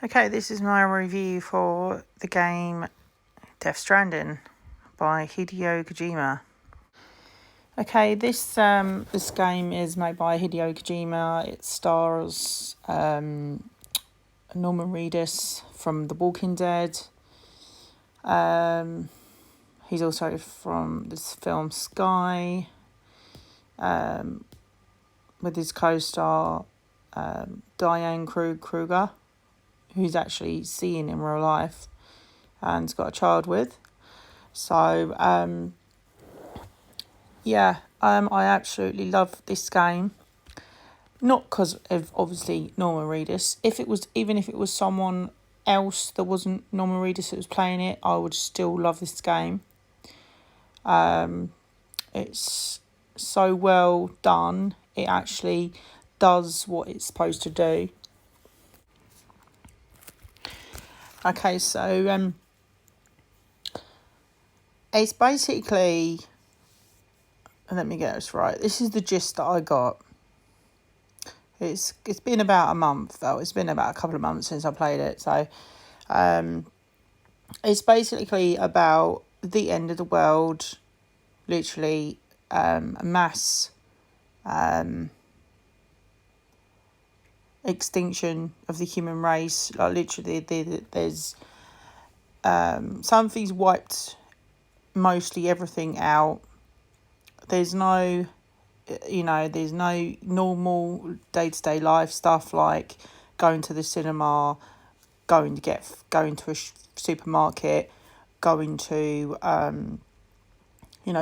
Okay, this is my review for the game Death Stranding by Hideo Kojima. Okay, this game is made by Hideo Kojima. It stars Norman Reedus from The Walking Dead. He's also from this film Sky, with his co-star Diane Kruger, who's actually seen in real life and's got a child with. So, I absolutely love this game. Not because of, obviously, Norman Reedus. Even if it was someone else that wasn't Norman Reedus that was playing it, I would still love this game. It's so well done. It actually does what it's supposed to do. Okay, so it's basically, let me get this right. This is the gist that I got. It's been about a month though. It's been about a couple of months since I played it. So, it's basically about the end of the world, literally, a mass extinction of the human race. Like literally, there's something's wiped mostly everything out. There's no normal day-to-day life stuff like going to the cinema, going to a supermarket, going to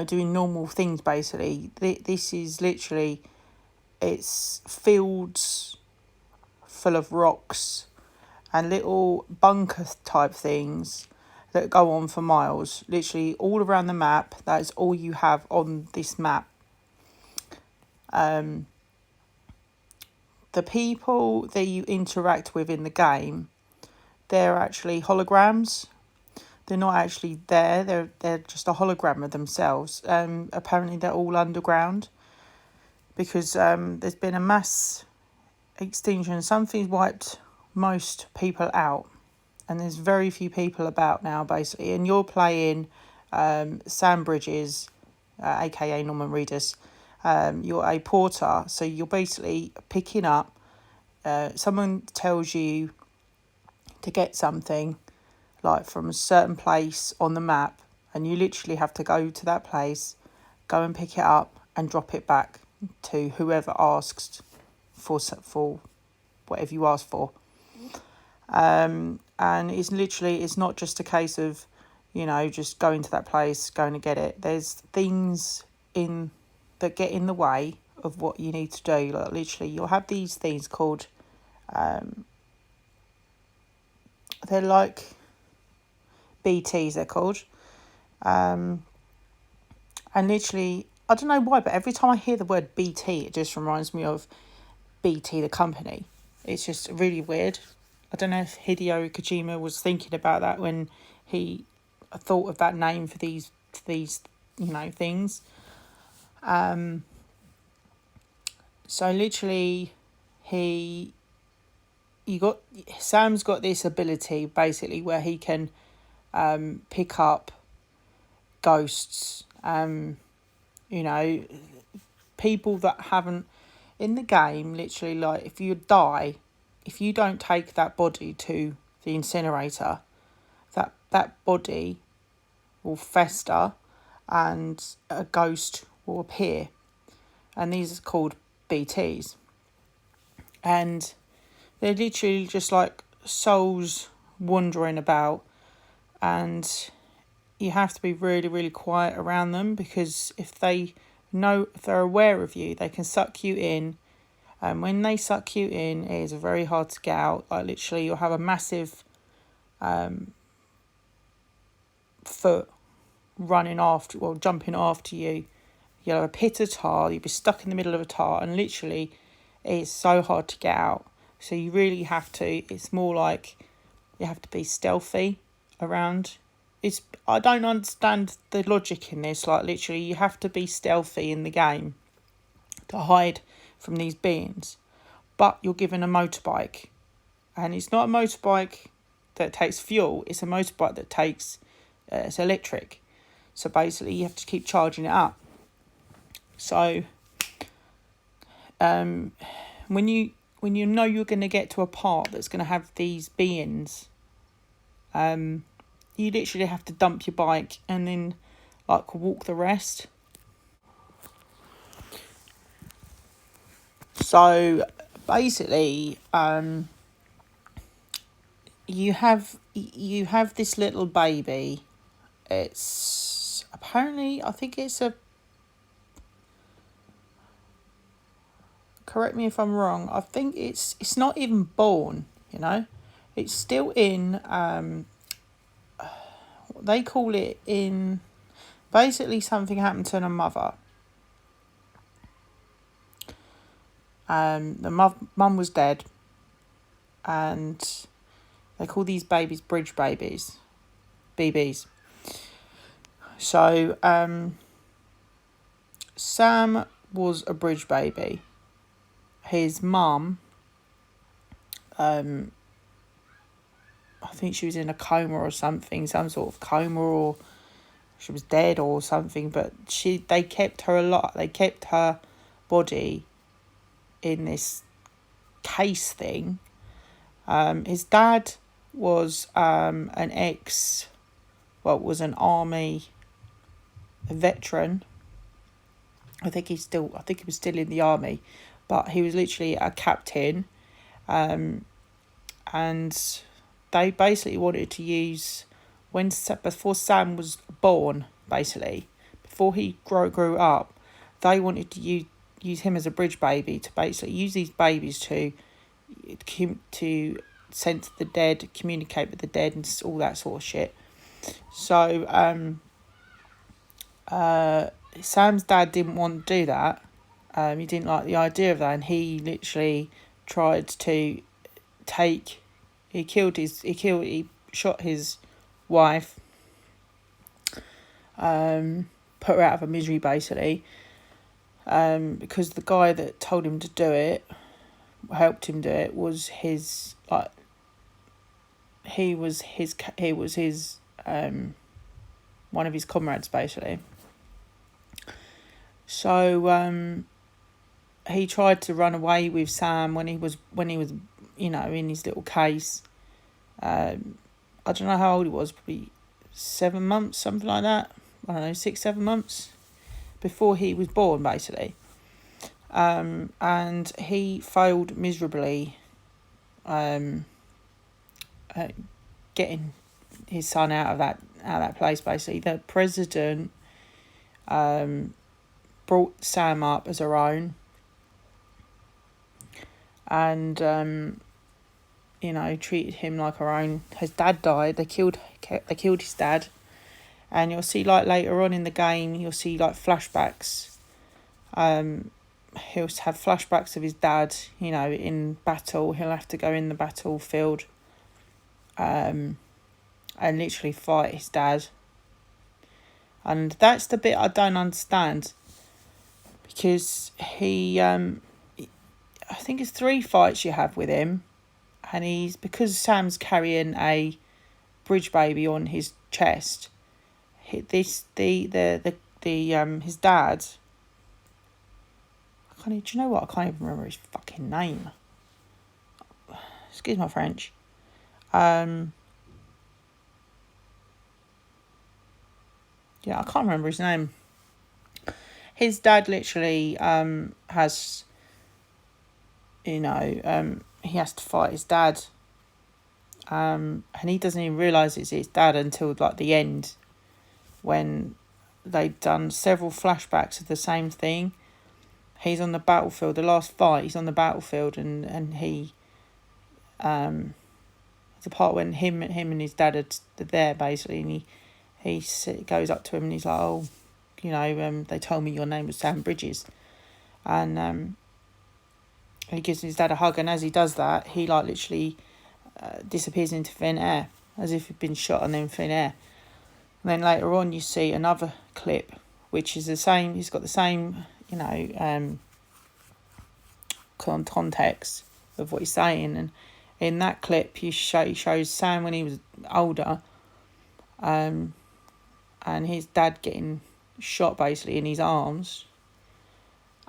doing normal things. Basically, this is literally, it's fields full of rocks and little bunker type things that go on for miles, literally all around the map. That is all you have on this map. The people that you interact with in the game, they're actually holograms. They're not actually there. They're just a hologram of themselves. Apparently they're all underground because there's been a mass extinction. Something's wiped most people out, and there's very few people about now, basically. And you're playing Sam Bridges, aka Norman Reedus. You're a porter, so you're basically picking up. Someone tells you to get something, like from a certain place on the map, and you literally have to go to that place, go and pick it up, and drop it back to whoever asks for whatever you asked for. And it's not just a case of, just going to that place, going to get it. There's things that get in the way of what you need to do. Like literally, you'll have these things called, they're like BTs, they're called. And literally, I don't know why, but every time I hear the word BT, it just reminds me of BT, the company. It's just really weird. I don't know if Hideo Kojima was thinking about that when he thought of that name for these things. So literally, Sam's got this ability basically where he can pick up ghosts, people that haven't in the game. Literally, like if you die, if you don't take that body to the incinerator, that body will fester and a ghost will appear, and these are called BTs, and they're literally just like souls wandering about, and you have to be really, really quiet around them, because if they're aware of you, they can suck you in. And when they suck you in, it is very hard to get out. Like literally, you'll have a massive foot jumping after you. You'll have a pit of tar. You'll be stuck in the middle of a tar, and literally, it's so hard to get out. So you really have to. It's more like you have to be stealthy around. I don't understand the logic in this. Like literally, you have to be stealthy in the game to hide from these beings, but you're given a motorbike. And it's not a motorbike that takes fuel, it's a motorbike that takes, it's electric. So basically you have to keep charging it up. So when you know you're going to get to a part that's going to have these beings, you literally have to dump your bike and then like walk the rest. So basically, you have this little baby. It's apparently, I think it's a, correct me if I'm wrong, I think it's not even born, you know. It's still in, they call it in, basically something happened to the mother. The mum was dead, and they call these babies bridge babies, BBs. So Sam was a bridge baby. His mum, I think she was in a coma or something, some sort of coma, or she was dead or something. But they kept her alive. They kept her body in this case thing. His dad was an army veteran. I think he was still in the army, but he was literally a captain. And they basically wanted to use, before Sam was born, basically, before he grew up, they wanted to use him as a bridge baby, to basically use these babies to sense the dead, communicate with the dead, and all that sort of shit. So Sam's dad didn't want to do that. He didn't like the idea of that, and he literally tried to he shot his wife, put her out of her misery, basically, because the guy that told him to do it, helped him do it, was his, like, he was his one of his comrades, basically. So he tried to run away with Sam when he was in his little case. I don't know how old he was, probably 7 months, something like that. I don't know, 6-7 months before he was born, basically. And he failed miserably at getting his son out of that place, basically. The president brought Sam up as her own, and treated him like her own. His dad died. They killed his dad, and you'll see, like, later on in the game, you'll see, like, flashbacks. He'll have flashbacks of his dad, in battle. He'll have to go in the battlefield and literally fight his dad. And that's the bit I don't understand, because I think it's 3 fights you have with him, and because Sam's carrying a bridge baby on his chest, his dad, do you know what? I can't even remember his fucking name. Excuse my French. Yeah, I can't remember his name. His dad literally has, he has to fight his dad. And he doesn't even realise it's his dad until, like, the end, when they've done several flashbacks of the same thing. He's on the battlefield, the last fight, he's on the battlefield, and he, there's a part when him and his dad are there, basically, and he goes up to him and he's like, oh, they told me your name was Sam Bridges. And he gives his dad a hug, and as he does that, he, like, literally disappears into thin air, as if he'd been shot and then thin air. And then later on you see another clip, which is the same, he's got the same, context of what he's saying, and in that clip, he shows Sam when he was older, and his dad getting shot basically in his arms,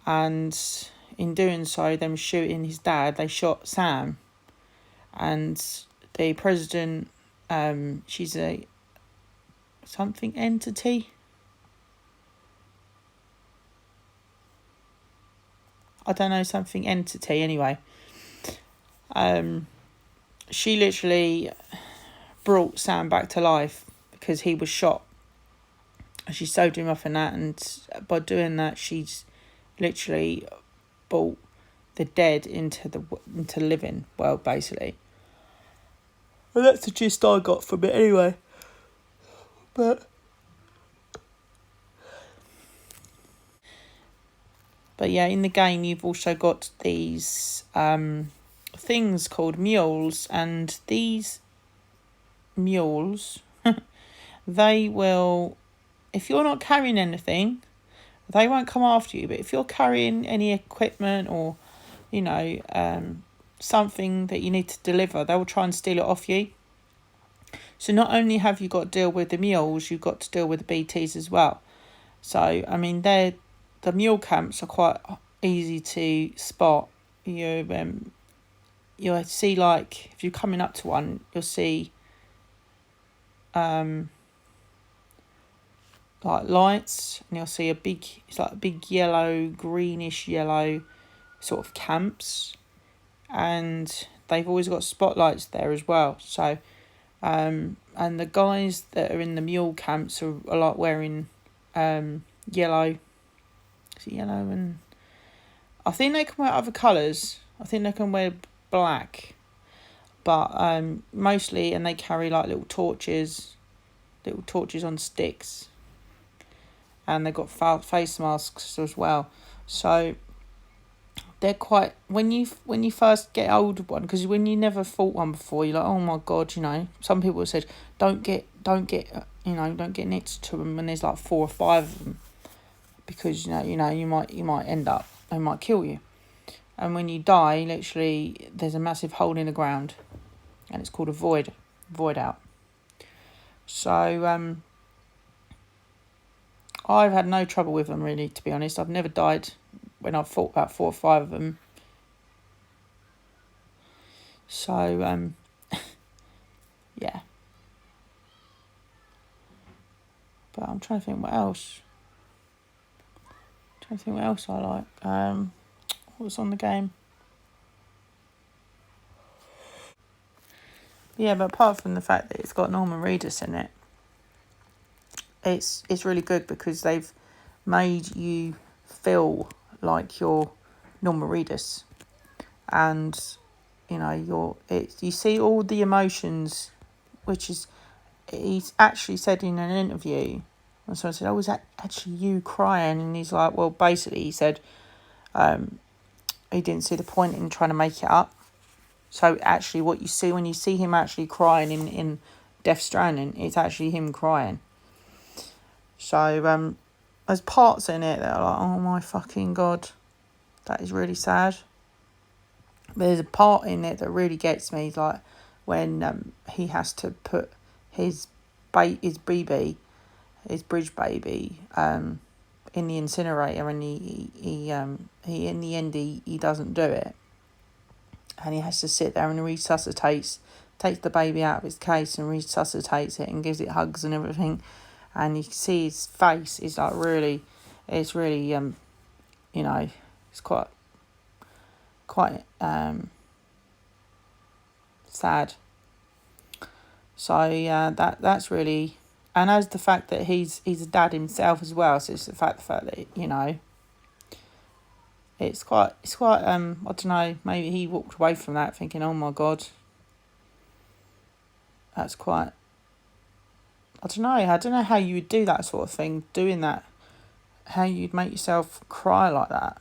and in doing so, them shooting his dad, they shot Sam, and the president, she's a something entity. I don't know, something entity anyway. She literally brought Sam back to life because he was shot. She sewed him up in that, and by doing that, she's literally brought the dead into living world, basically. Well, that's the gist I got from it anyway. But yeah, in the game you've also got these things called mules, and these mules, they will, if you're not carrying anything, they won't come after you. But if you're carrying any equipment or, something that you need to deliver, they will try and steal it off you. So not only have you got to deal with the mules, you've got to deal with the BTs as well. So, I mean, the mule camps are quite easy to spot. You'll see, like, if you're coming up to one, you'll see like lights, and you'll see it's like a big yellow, greenish yellow sort of camps, and they've always got spotlights there as well. So, and the guys that are in the mule camps are like wearing yellow. Is it yellow? And I think they can wear other colours. I think they can wear black, but mostly, and they carry like little torches on sticks, and they've got face masks as well. So they're quite, when you first get hold of one, because when you never fought one before, you're like, oh my god, some people have said don't get next to them when there's like 4 or 5 of them, because you might end up, they might kill you. And when you die, literally, there's a massive hole in the ground, and it's called a void out. So I've had no trouble with them, really, to be honest. I've never died when I've fought about 4 or 5 of them. So yeah. But I'm trying to think what else. I like. What was on the game? Yeah, but apart from the fact that it's got Norman Reedus in it, it's really good because they've made you feel like you're Norman Reedus, and you see all the emotions, which is, he's actually said in an interview, and so I said, oh, was that actually you crying? And he's like, well, basically he said he didn't see the point in trying to make it up. So actually what you see when you see him actually crying in Death Stranding, it's actually him crying. So there's parts in it that are like, oh my fucking god, that is really sad. But there's a part in it that really gets me, like when he has to put his BB, his bridge baby, in the incinerator, and he in the end he doesn't do it, and he has to sit there and resuscitates, takes the baby out of his case and resuscitates it and gives it hugs and everything, and you can see his face is like really, it's really it's quite sad. So yeah, that's really, and as the fact that he's a dad himself as well, so it's the fact that it's quite I don't know, maybe he walked away from that thinking, oh my god, that's quite, I don't know how you would do that sort of thing, doing that, how you'd make yourself cry like that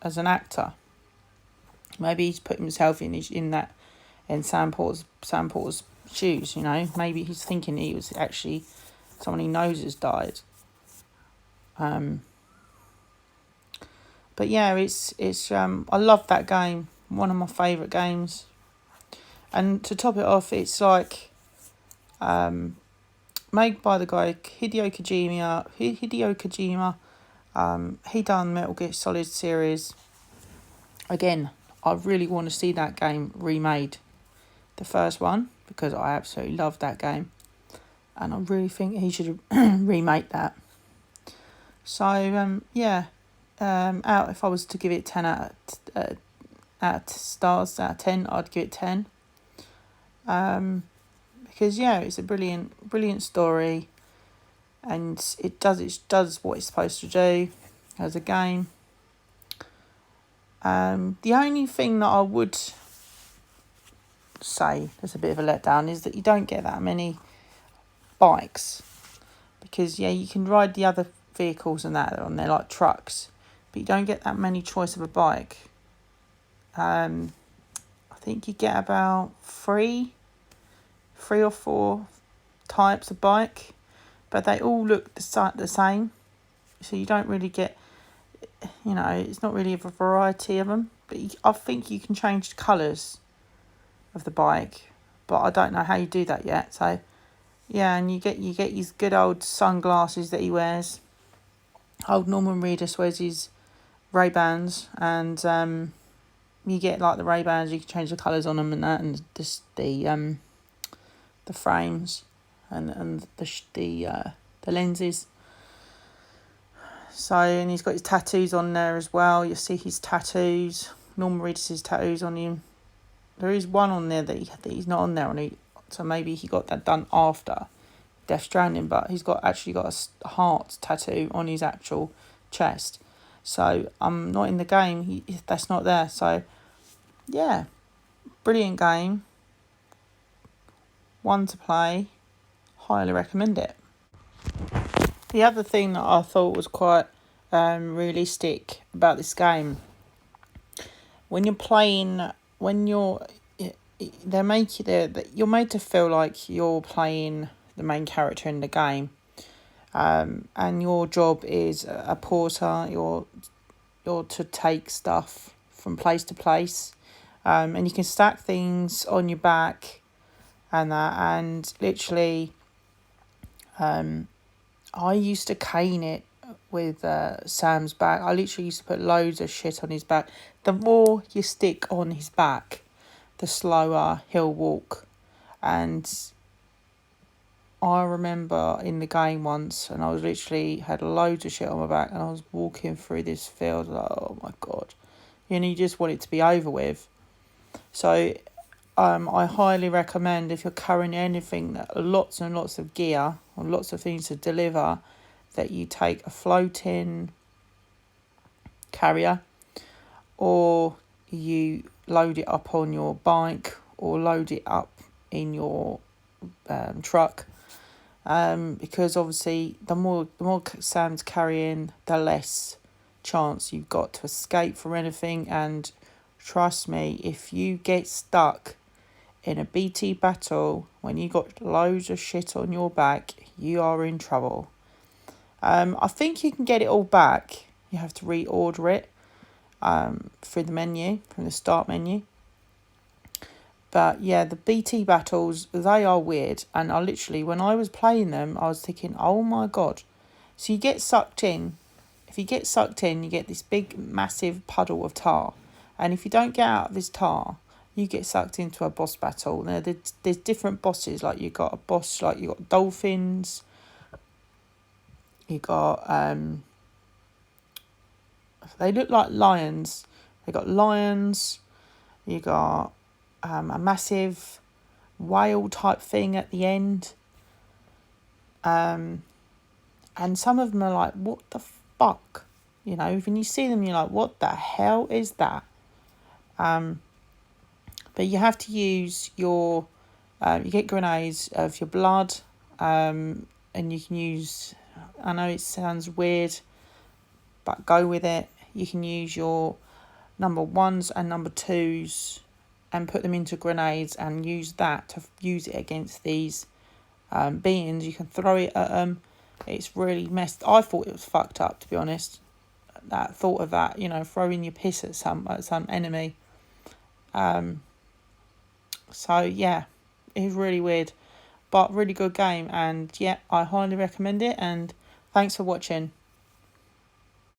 as an actor. Maybe he's put himself in Sam Porter's shoes, maybe he's thinking he was actually someone he knows has died. But yeah, it's I love that game. one of my favourite games. And to top it off, it's like made by the guy Hideo Kojima. He done Metal Gear Solid series. Again, I really want to see that game remade. The first one, because I absolutely loved that game. And I really think he should remake that. So, out if I was to give it 10 out of stars out of 10, I'd give it 10. Because it's a brilliant story, and it does what it's supposed to do as a game. The only thing that I would say there's a bit of a letdown is that you don't get that many bikes, because you can ride the other vehicles and that on there like trucks, but you don't get that many choice of a bike. I think you get about three or four types of bike, but they all look the same, so you don't really get, it's not really a variety of them. But I think you can change the colours of the bike, but I don't know how you do that yet. So and you get his good old sunglasses that he wears. Old Norman Reedus wears his Ray-Bans, and you get like the Ray-Bans, you can change the colours on them and that, and just the frames and the lenses. So, and he's got his tattoos on there as well. You see his tattoos, Norman Reedus' tattoos on him. There is one on there that he's not on there on it, so maybe he got that done after Death Stranding, but he's actually got a heart tattoo on his actual chest. So not in the game, that's not there. So brilliant game, one to play, highly recommend it. The other thing that I thought was quite realistic about this game, when you're playing, you're made to feel like you're playing the main character in the game, and your job is a porter. You're to take stuff from place to place, and you can stack things on your back, and literally, I used to cane it with Sam's back. I literally used to put loads of shit on his back. The more you stick on his back, the slower he'll walk. And I remember in the game once, and I was literally had loads of shit on my back, and I was walking through this field like, oh my God. You just want it to be over with. So I highly recommend, if you're carrying anything, lots and lots of gear or lots of things to deliver, that you take a floating carrier, or you load it up on your bike, or load it up in your truck, because obviously the more Sam's carrying, the less chance you've got to escape from anything. And trust me, if you get stuck in a BT battle when you got loads of shit on your back, you are in trouble. I think you can get it all back. You have to reorder it through the menu, from the start menu. But the BT battles, they are weird. And I literally, when I was playing them, I was thinking, oh my God. So you get sucked in. If you get sucked in, you get this big, massive puddle of tar. And if you don't get out of this tar, you get sucked into a boss battle. Now, there's different bosses. Like, you got a boss, like, you got dolphins. You got, they look like lions. They got lions. You got a massive whale type thing at the end. And some of them are like, what the fuck? When you see them, you're like, what the hell is that? But you have to use your, you get grenades of your blood, and you can use, I know it sounds weird, but go with it. You can use your number 1s and number 2s and put them into grenades and use that to use it against these beings. You can throw it at them. It's really messed. I thought it was fucked up, to be honest. That thought of that, throwing your piss at some enemy. So yeah, it was really weird, but really good game, and yeah, I highly recommend it. And thanks for watching.